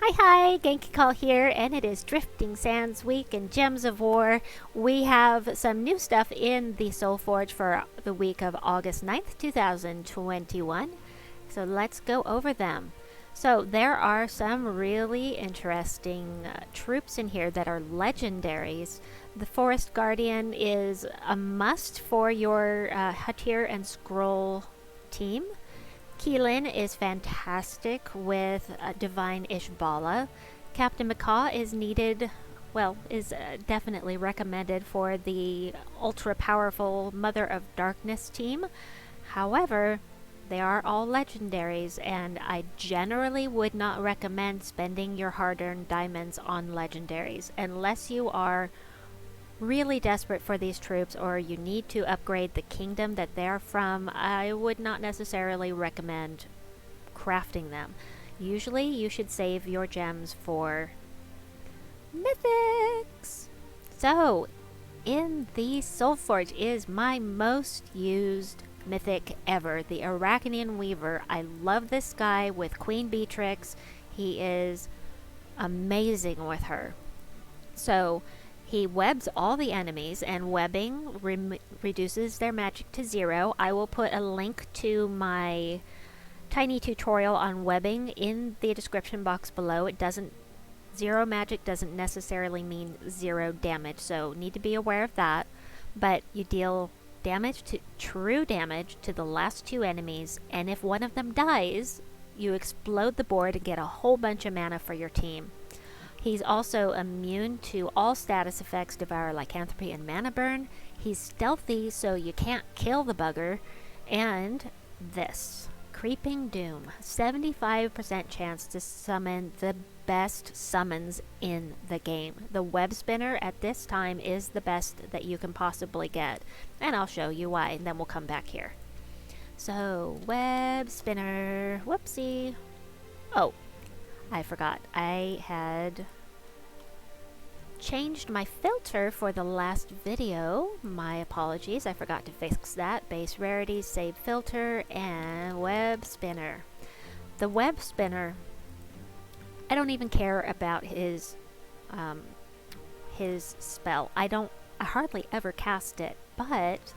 Hi, Genki Call here, and it is Drifting Sands Week and Gems of War. We have some new stuff in the Soulforge for the week of August 9th, 2021. So let's go over them. So there are some really interesting troops in here that are legendaries. The Forest Guardian is a must for your Hatir and Scroll team. Keelan is fantastic with Divine Ishbala. Captain Macaw is needed, is definitely recommended for the ultra powerful Mother of Darkness team. However, they are all legendaries, and I generally would not recommend spending your hard-earned diamonds on legendaries unless you are really desperate for these troops or you need to upgrade the kingdom that they're from. I would not necessarily recommend crafting them. Usually you should save your gems for mythics. So in the Soulforge is my most used mythic ever, the Arachnian Weaver. I love this guy with Queen Beetrix. He is amazing with her. So he webs all the enemies, and webbing reduces their magic to 0. I will put a link to my tiny tutorial on webbing in the description box below. Zero magic doesn't necessarily mean 0 damage, so need to be aware of that. But you deal true damage to the last 2 enemies, and if one of them dies, you explode the board and get a whole bunch of mana for your team. He's also immune to all status effects, Devour, Lycanthropy, and Mana Burn. He's stealthy, so you can't kill the bugger. And this, Creeping Doom. 75% chance to summon the best summons in the game. The Web Spinner at this time is the best that you can possibly get. And I'll show you why, and then we'll come back here. So, Web Spinner. Whoopsie. Oh, I forgot. I had changed my filter for the last video. My apologies. I forgot to fix that. Base rarity, save filter, and Web Spinner. The Web Spinner, I don't even care about his spell. I hardly ever cast it, but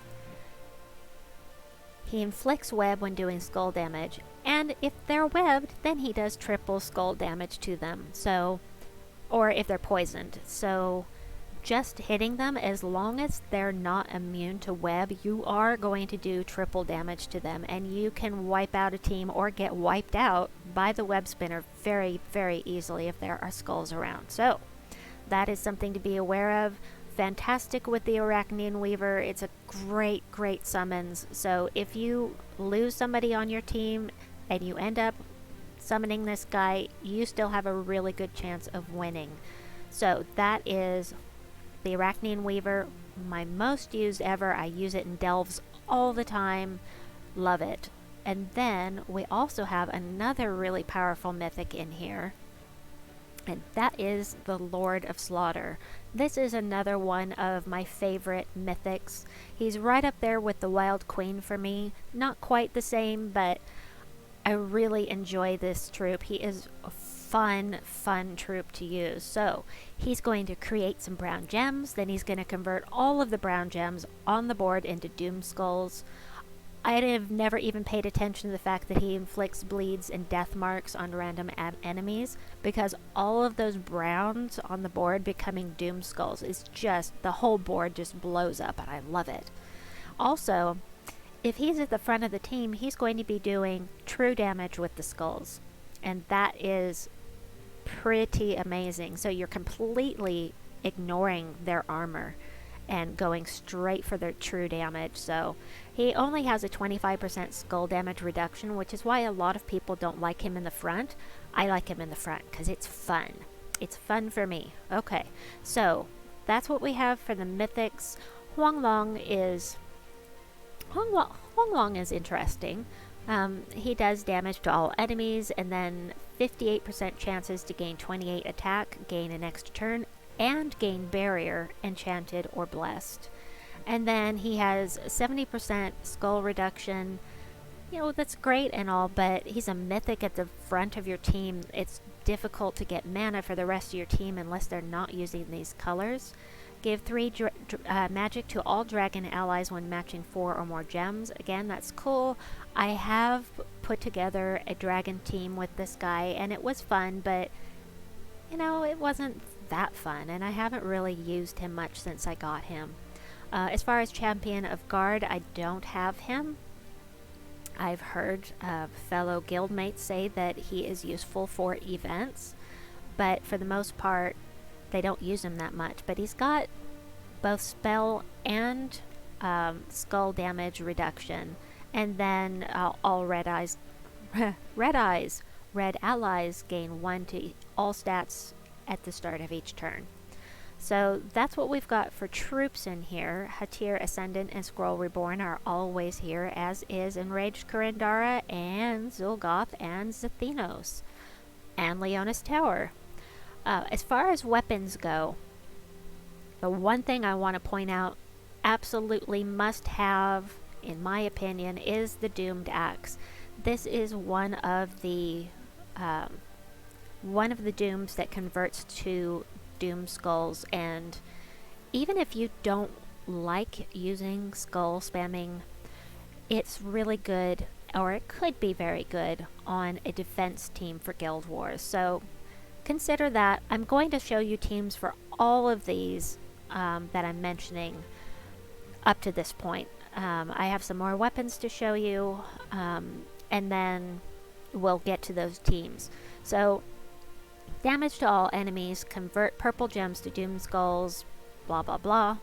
he inflicts web when doing skull damage, and if they're webbed, then he does triple skull damage to them. So, or if they're poisoned. So, just hitting them, as long as they're not immune to web, you are going to do triple damage to them, and you can wipe out a team or get wiped out by the web spinner very, very easily if there are skulls around. So, that is something to be aware of. Fantastic with the Arachnian Weaver. It's a great summons. So if you lose somebody on your team and you end up summoning this guy, you still have a really good chance of winning. So that is the Arachnian Weaver, my most used ever. I use it in delves all the time. Love it. And then we also have another really powerful mythic in here, and that is the Lord of Slaughter. This is another one of my favorite mythics. He's right up there with the Wild Queen for me. Not quite the same, but I really enjoy this troop. He is a fun troop to use. So he's going to create some brown gems, then he's going to convert all of the brown gems on the board into Doom Skulls. I have never even paid attention to the fact that he inflicts bleeds and death marks on random enemies, because all of those browns on the board becoming Doom Skulls is just, the whole board just blows up, and I love it. Also, if he's at the front of the team, he's going to be doing true damage with the skulls, and that is pretty amazing. So you're completely ignoring their armor and going straight for their true damage. So he only has a 25% skull damage reduction, which is why a lot of people don't like him in the front. I like him in the front because it's fun. It's fun for me. Okay, so that's what we have for the mythics. Huanglong is interesting. He does damage to all enemies, and then 58% chances to gain 28 attack, gain an extra turn, and gain barrier, enchanted, or blessed. And then he has 70% skull reduction. you know, that's great and all, but he's a mythic at the front of your team. It's difficult to get mana for the rest of your team unless they're not using these colors. Give 3 magic to all dragon allies when matching 4 or more gems. Again, that's cool. I have put together a dragon team with this guy, and it was fun, but, you know, it wasn't that fun, and I haven't really used him much since I got him. As far as Champion of Guard, I don't have him. I've heard fellow guildmates say that he is useful for events, but for the most part, they don't use him that much. But he's got both spell and skull damage reduction, and then all red allies gain 1 to all stats at the start of each turn. So that's what we've got for troops in here. Hatir, Ascendant, and Scroll Reborn are always here, as is Enraged Kurandara and Zul'Goth and Zathenos and Leona's Tower. As far as weapons go, the one thing I want to point out, absolutely must have, in my opinion, is the Doomed Axe. This is one of the dooms that converts to doom skulls, and even if you don't like using skull spamming, it's really good, or it could be very good on a defense team for Guild Wars. So consider that. I'm going to show you teams for all of these that I'm mentioning up to this point. I have some more weapons to show you, and then we'll get to those teams. So damage to all enemies, convert purple gems to doom skulls, blah blah blah.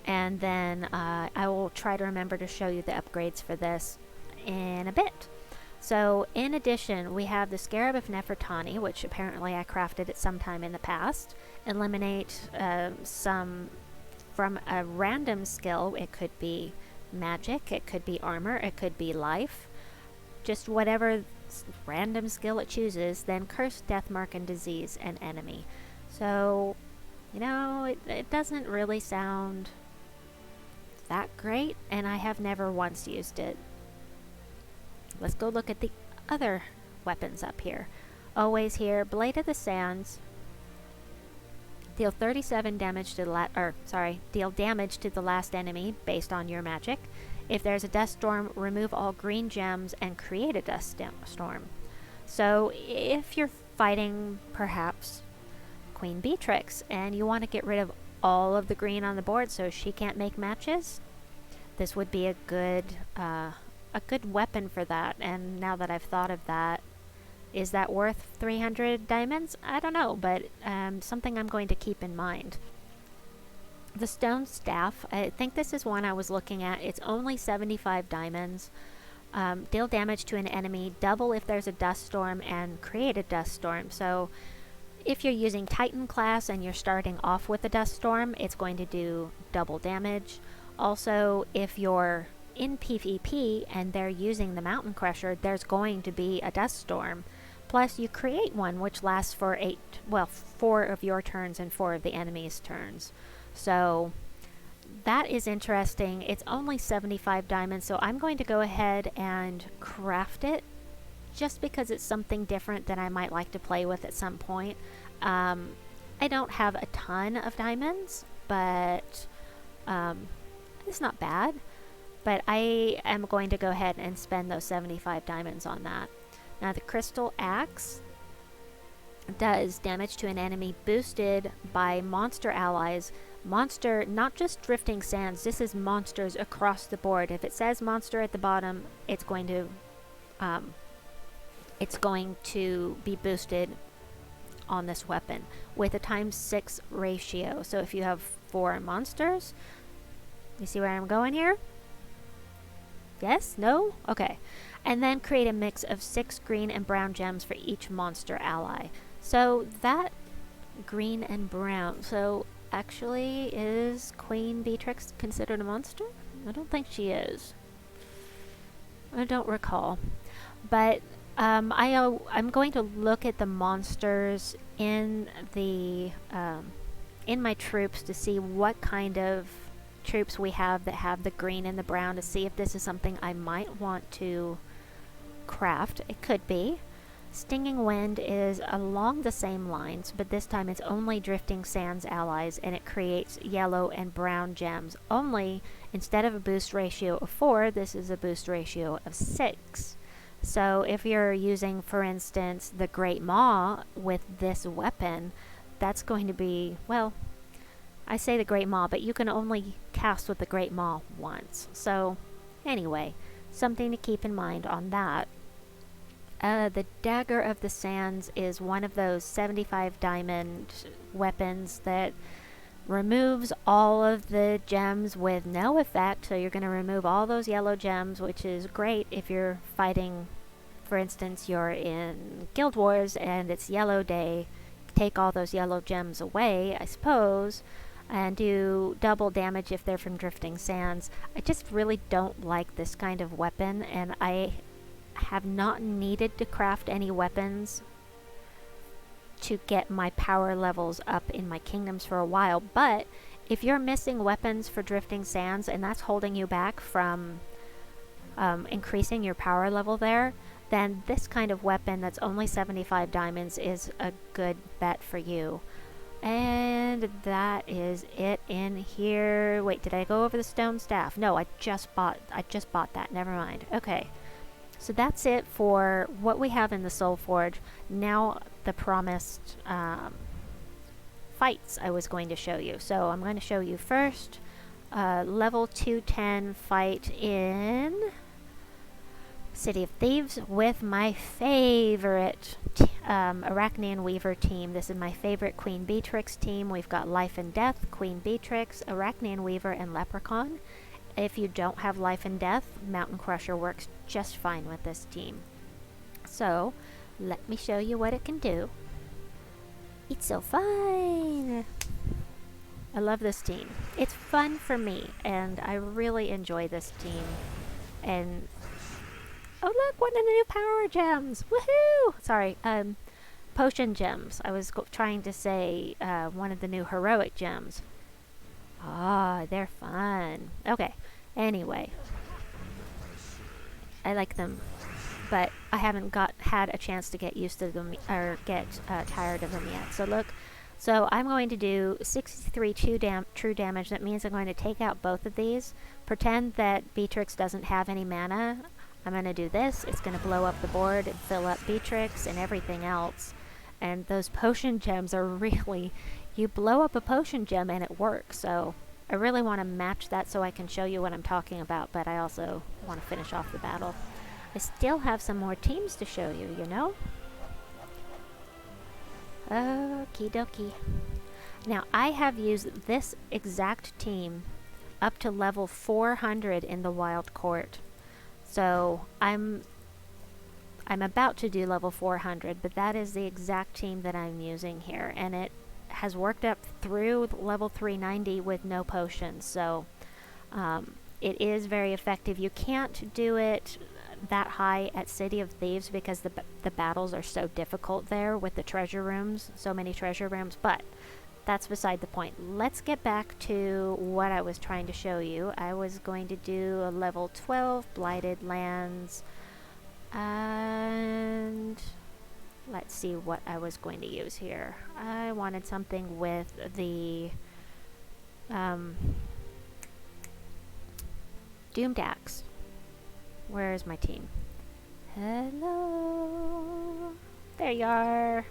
And then I will try to remember to show you the upgrades for this in a bit. So in addition, we have the Scarab of Nefertani, which apparently I crafted at some time in the past. Eliminate some from a random skill. It could be magic, it could be armor, it could be life. Just whatever random skill it chooses, then curse, death mark, and disease an enemy. So, you know, it doesn't really sound that great, and I have never once used it. Let's go look at the other weapons up here. Always here, Blade of the Sands. Deal 37 damage to deal damage to the last enemy based on your magic. If there's a dust storm, remove all green gems and create a dust storm. So if you're fighting perhaps Queen Beetrix and you want to get rid of all of the green on the board so she can't make matches, this would be a good weapon for that. And now that I've thought of that, is that worth 300 diamonds? I don't know, but something I'm going to keep in mind. The Stone Staff, I think this is one I was looking at. It's only 75 diamonds. Deal damage to an enemy, double if there's a dust storm, and create a dust storm. So if you're using Titan class and you're starting off with a dust storm, it's going to do double damage. Also, if you're in PvP and they're using the Mountain Crusher, there's going to be a dust storm. Plus you create one which lasts for 4 of your turns and 4 of the enemy's turns. So that is interesting. It's only 75 diamonds, so I'm going to go ahead and craft it just because it's something different that I might like to play with at some point. I don't have a ton of diamonds, but it's not bad. But I am going to go ahead and spend those 75 diamonds on that. Now the Crystal Axe does damage to an enemy boosted by monster allies. Monster, not just Drifting Sands, this is monsters across the board. If it says monster at the bottom, it's going to be boosted on this weapon with a ×6 ratio. So if you have 4 monsters, you see where I'm going here? Yes? No? Okay. And then create a mix of 6 green and brown gems for each monster ally. So that green and brown. So actually, is Queen Beetrix considered a monster? I don't think she is. I don't recall. But I'm going to look at the monsters in the in my troops to see what kind of troops we have that have the green and the brown, to see if this is something I might want to craft. It could be. Stinging Wind is along the same lines, but this time it's only Drifting Sands allies, and it creates yellow and brown gems. Only, instead of a boost ratio of 4, this is a boost ratio of 6. So if you're using, for instance, the Great Maw with this weapon, that's going to be, well, I say the Great Maw, but you can only cast with the Great Maw once. So anyway, something to keep in mind on that. The Dagger of the Sands is one of those 75 diamond weapons that removes all of the gems with no effect. So you're going to remove all those yellow gems, which is great if you're fighting, for instance, you're in Guild Wars and it's yellow day. Take all those yellow gems away, I suppose, and do double damage if they're from Drifting Sands. I just really don't like this kind of weapon, and I have not needed to craft any weapons to get my power levels up in my kingdoms for a while. But if you're missing weapons for Drifting Sands and that's holding you back from increasing your power level there, then this kind of weapon that's only 75 diamonds is a good bet for you. And that is it in here. Wait, did I go over the stone staff? No, I just bought that. Never mind. Okay. So that's it for what we have in the Soulforge. Now the promised fights I was going to show you. So I'm going to show you first level 210 fight in City of Thieves with my favorite Arachnian Weaver team. This is my favorite Queen Beetrix team. We've got Life and Death, Queen Beetrix, Arachnian Weaver, and Leprechaun. If you don't have Life and Death, Mountain Crusher works just fine with this team. So, let me show you what it can do. It's so fun! I love this team. It's fun for me, and I really enjoy this team. And, oh look, one of the new power gems! Woohoo! Sorry, potion gems. I was trying to say one of the new heroic gems. Ah, they're fun. Okay, anyway. I like them, but I haven't had a chance to get used to them or get tired of them yet. So look, so I'm going to do 63 true damage. That means I'm going to take out both of these. Pretend that Beetrix doesn't have any mana. I'm going to do this. It's going to blow up the board and fill up Beetrix and everything else. And those potion gems are really... You blow up a potion gem and it works, so I really want to match that so I can show you what I'm talking about, but I also want to finish off the battle. I still have some more teams to show you, you know? Okie dokie. Now, I have used this exact team up to level 400 in the Wild Court. So, I'm about to do level 400, but that is the exact team that I'm using here, and it has worked up through level 390 with no potions, so it is very effective. You can't do it that high at City of Thieves because the battles are so difficult there with the treasure rooms, so many treasure rooms, but that's beside the point. Let's get back to what I was trying to show you. I was going to do a level 12 Blighted Lands, and let's see what I was going to use here. I wanted something with the Doomed Axe. Where is my team? Hello. There you are.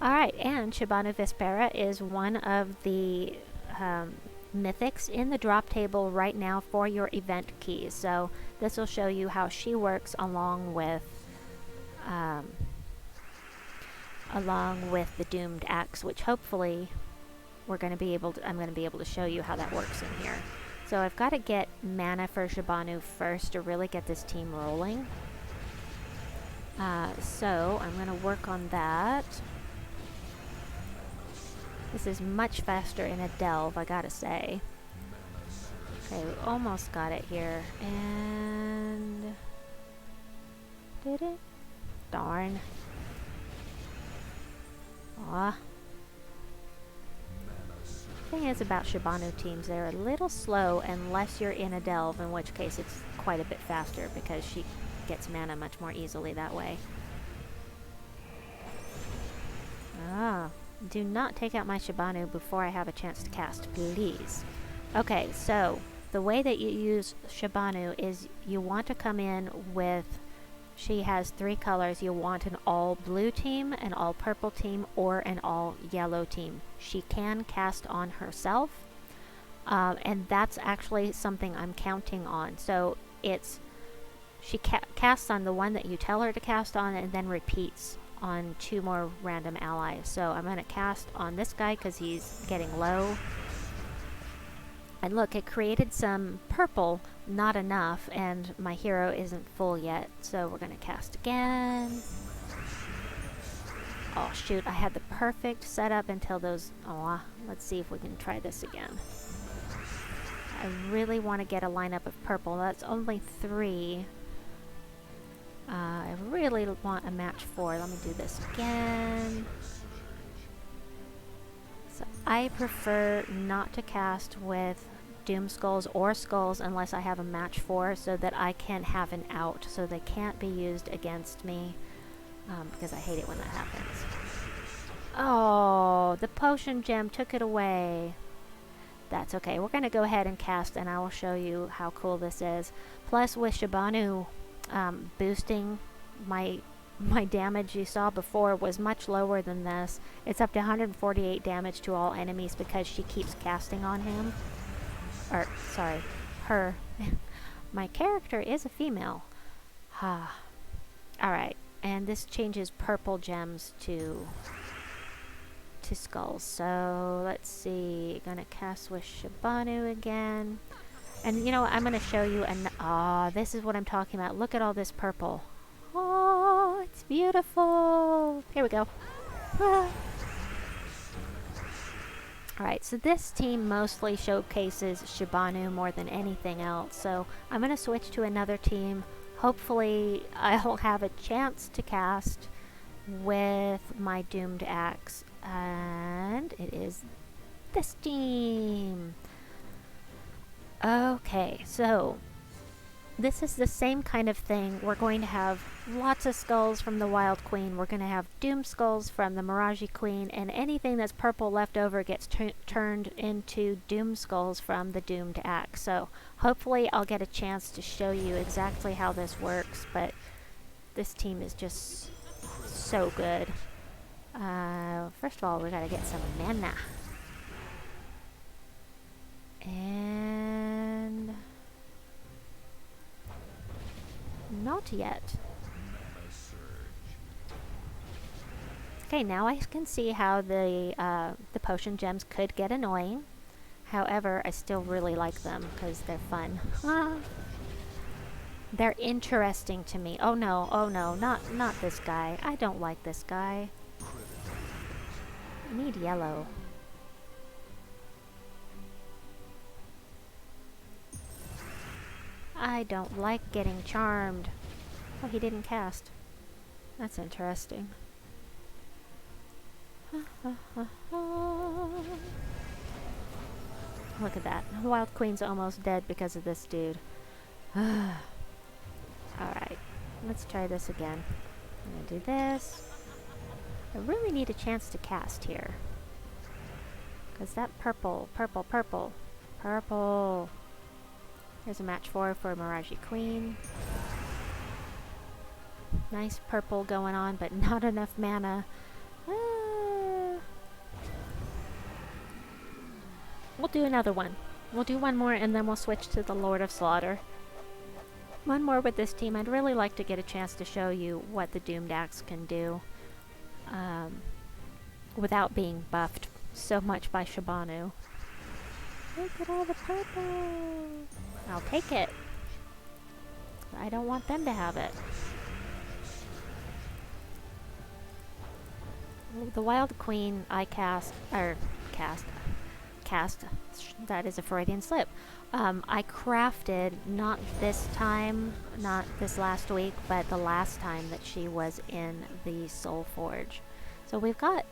Alright, and Shahbanu Vespera is one of the mythics in the drop table right now for your event keys. So this will show you how she works along with the Doomed Axe, which hopefully I'm going to be able to show you how that works in here. So I've got to get mana for Shahbanu first to really get this team rolling. So I'm going to work on that. This is much faster in a delve, I gotta say. Okay, we almost got it here. And... did it? Darn. Aw. The thing is about Shahbanu teams, they're a little slow unless you're in a delve, in which case it's quite a bit faster because she gets mana much more easily that way. Ah, do not take out my Shahbanu before I have a chance to cast, please. Okay, so the way that you use Shahbanu is you want to come in with, she has 3 colors. You want an all blue team, an all purple team, or an all yellow team. She can cast on herself, and that's actually something I'm counting on. So it's, she casts on the one that you tell her to cast on, and then repeats on 2 more random allies. So I'm going to cast on this guy because he's getting low. And look, it created some purple, not enough, and my hero isn't full yet. So we're going to cast again. Oh shoot, I had the perfect setup until those... Oh, let's see if we can try this again. I really want to get a lineup of purple. That's only 3. I really want a match 4. Let me do this again. So I prefer not to cast with Doom Skulls or Skulls unless I have a match 4 so that I can have an out, so they can't be used against me, because I hate it when that happens. Oh, the potion gem took it away. That's okay. We're going to go ahead and cast, and I will show you how cool this is. Plus, with Shahbanu boosting, my damage you saw before was much lower than this. It's up to 148 damage to all enemies because she keeps casting on him. Or, sorry, her. My character is a female. Alright, and this changes purple gems to skulls. So, let's see. Gonna cast with Shahbanu again. And you know what, I'm gonna show you this is what I'm talking about. Look at all this purple. Oh, it's beautiful. Here we go. Alright, so this team mostly showcases Shahbanu more than anything else. So I'm going to switch to another team. Hopefully I'll have a chance to cast with my Doomed Axe. And it is this team. Okay, so this is the same kind of thing. We're going to have lots of skulls from the Wild Queen. We're going to have Doom Skulls from the Mirage Queen, and anything that's purple left over gets turned into Doom Skulls from the Doomed Axe. So hopefully I'll get a chance to show you exactly how this works, but this team is just so good. First of all, we got to get some mana. And... not yet. Okay, now I can see how the potion gems could get annoying. However, I still really like them because they're fun. They're interesting to me. Oh no, not this guy. I don't like this guy. I need yellow. I don't like getting charmed. Oh, he didn't cast. That's interesting. Look at that. The Wild Queen's almost dead because of this dude. Alright. Let's try this again. I'm gonna do this. I really need a chance to cast here. Because that purple. There's a match 4 for Mirage Queen. Nice purple going on, but not enough mana. We'll do another one. We'll do one more and then we'll switch to the Lord of Slaughter. One more with this team. I'd really like to get a chance to show you what the Doomed Axe can do. Without being buffed so much by Shahbanu. Look at all the purple! I'll take it. I don't want them to have it. The Wild Queen I cast, that is a Freudian slip. I crafted, not this time, not this last week, but the last time that she was in the Soulforge. So we've got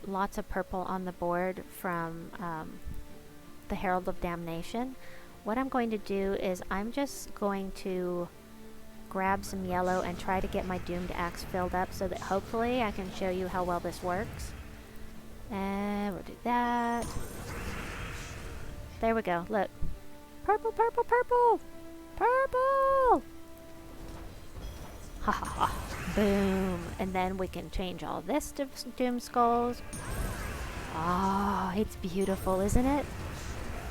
lots of purple on the board from the Herald of Damnation. What I'm going to do is I'm just going to grab some yellow and try to get my doomed axe filled up so that hopefully I can show you how well this works. And we'll do that. There we go. Look. Purple, purple, purple! Purple! Ha ha ha. Boom. And then we can change all this to doom skulls. Oh, it's beautiful, isn't it?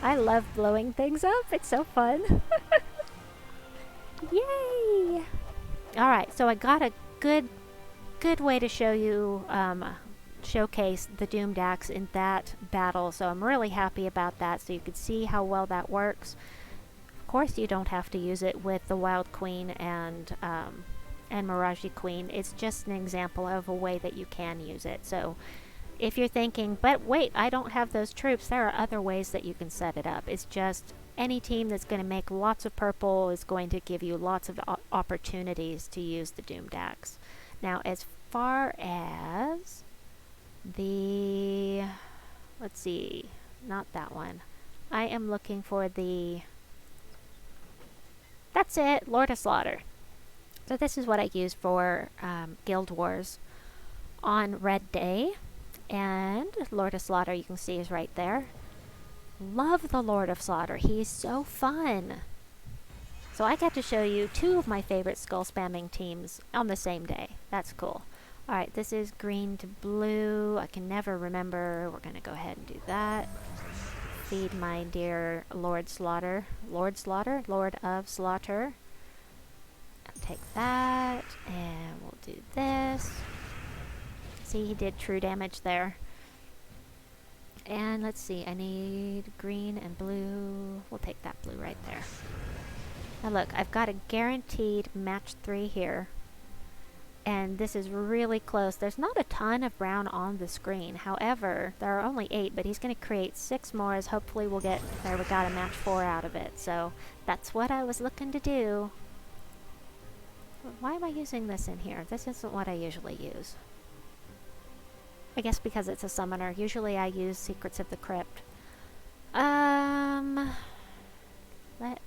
I love blowing things up. It's so fun. Yay! Alright, so I got a good way to show you, showcase the Doomed Axe in that battle. So I'm really happy about that, so you can see how well that works. Of course, you don't have to use it with the Wild Queen and Mirage Queen. It's just an example of a way that you can use it. So if you're thinking, but wait, I don't have those troops, there are other ways that you can set it up. It's just any team that's going to make lots of purple is going to give you lots of opportunities to use the Doomed Axe. Now, as far as the, let's see, not that one. I am looking for the, that's it, Lord of Slaughter. So this is what I use for Guild Wars on Red Day. And Lord of Slaughter, you can see, is right there. Love the Lord of Slaughter. He's so fun. So I got to show you two of my favorite skull spamming teams on the same day. That's cool. Alright, this is green to blue. I can never remember. We're going to go ahead and do that. Feed my dear Lord Slaughter. Lord Slaughter? Lord of Slaughter. I'll take that. And we'll do this. See, he did true damage there. And let's see, I need green and blue. We'll take that blue right there. Now look, I've got a guaranteed match 3 here. And this is really close. There's not a ton of brown on the screen. However, there are only 8, but he's going to create 6 more as hopefully we'll get, there we got a match 4 out of it. So that's what I was looking to do. Why am I using this in here? This isn't what I usually use. I guess because it's a summoner. Usually I use Secrets of the Crypt. Let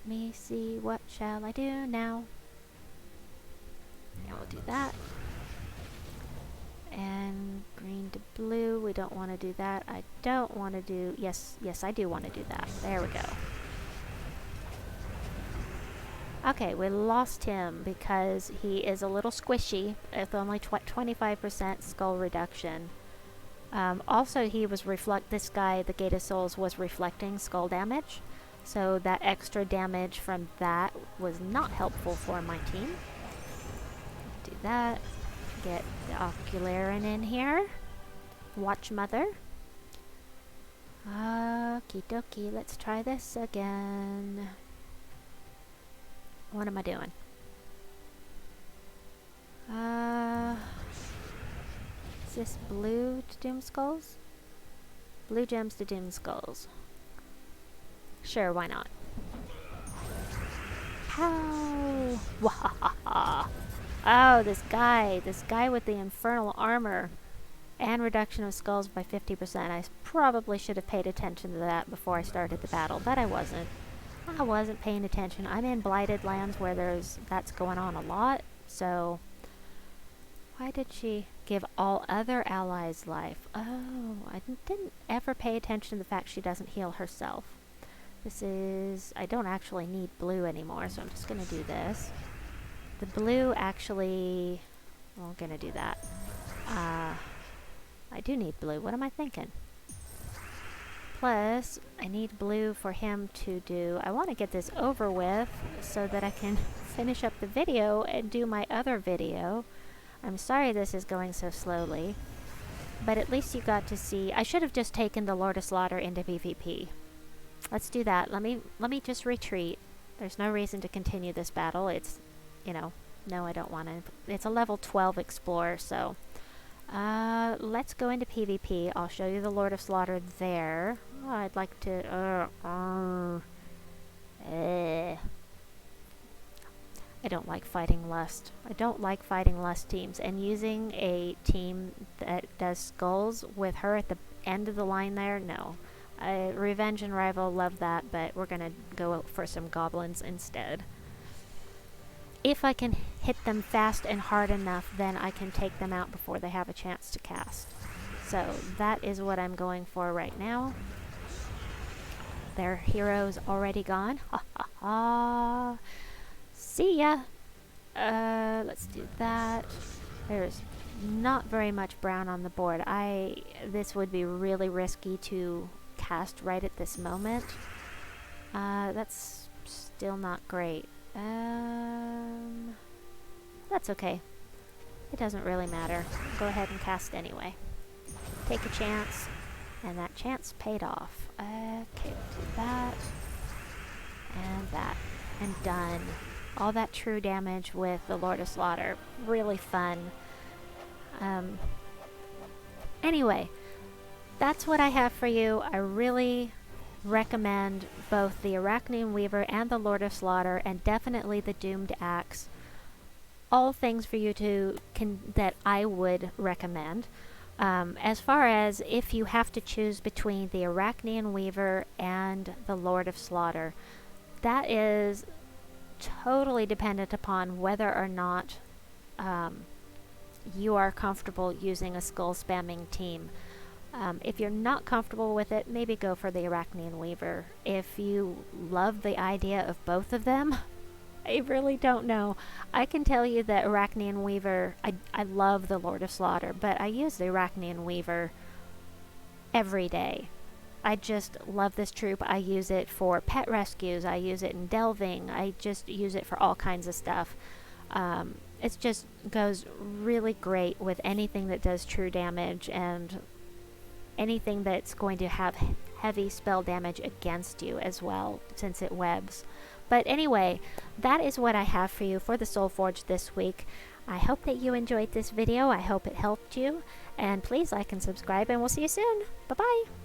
me see. What shall I do now? Yeah, we'll do that. And green to blue. We don't want to do that. I don't want to do... Yes, I do want to do that. There we go. Okay, we lost him because he is a little squishy with only 25% skull reduction. Also, he was this guy, the Gate of Souls, was reflecting skull damage. So that extra damage from that was not helpful for my team. Do that. Get the Ocularian in here. Watch Mother. Okie dokie, let's try this again. What am I doing? Is this blue to Doom Skulls? Blue gems to Doom Skulls. Sure, why not? How? Wahaha! Oh, this guy with the infernal armor and reduction of skulls by 50%. I probably should have paid attention to that before I started the battle, but I wasn't. I wasn't paying attention. I'm in Blighted lands where that's going on a lot, so why did she give all other allies life? Oh, I didn't ever pay attention to the fact she doesn't heal herself. This is... I don't actually need blue anymore, so I'm just going to do this. The blue actually... Well, I'm going to do that. I do need blue. What am I thinking? Plus, I need blue for him to do... I want to get this over with so that I can finish up the video and do my other video. I'm sorry this is going so slowly, but at least you got to see... I should have just taken the Lord of Slaughter into PvP. Let's do that. Let me just retreat. There's no reason to continue this battle. It's, you know, no, I don't want to. It's a level 12 explorer, so... let's go into PvP. I'll show you the Lord of Slaughter there. Oh, I'd like to... I don't like fighting Lust. I don't like fighting Lust teams. And using a team that does skulls with her at the end of the line there, no. Revenge and Rival, love that, but we're going to go for some goblins instead. if I can hit them fast and hard enough, then I can take them out before they have a chance to cast. So that is what I'm going for right now. Their hero's already gone. Ha ha ha. See ya. Let's do that. There's not very much brown on the board. This would be really risky to cast right at this moment. That's still not great. That's okay. It doesn't really matter. Go ahead and cast anyway. Take a chance, and that chance paid off. Okay, we'll do that, and done. All that true damage with the Lord of Slaughter. Really fun. Anyway, that's what I have for you. I really recommend both the Arachnian Weaver and the Lord of Slaughter, and definitely the Doomed Axe. All things for you that I would recommend. As far as if you have to choose between the Arachnian Weaver and the Lord of Slaughter, that is totally dependent upon whether or not you are comfortable using a skull spamming team. If you're not comfortable with it, maybe go for the Arachnian Weaver. If you love the idea of both of them, I really don't know. I can tell you that Arachnian Weaver, I love the Lord of Slaughter, but I use the Arachnian Weaver every day. I just love this troop. I use it for pet rescues. I use it in delving. I just use it for all kinds of stuff. It just goes really great with anything that does true damage and anything that's going to have heavy spell damage against you as well, since it webs. But anyway, that is what I have for you for the Soulforge this week. I hope that you enjoyed this video. I hope it helped you. And please like and subscribe, and we'll see you soon. Bye-bye.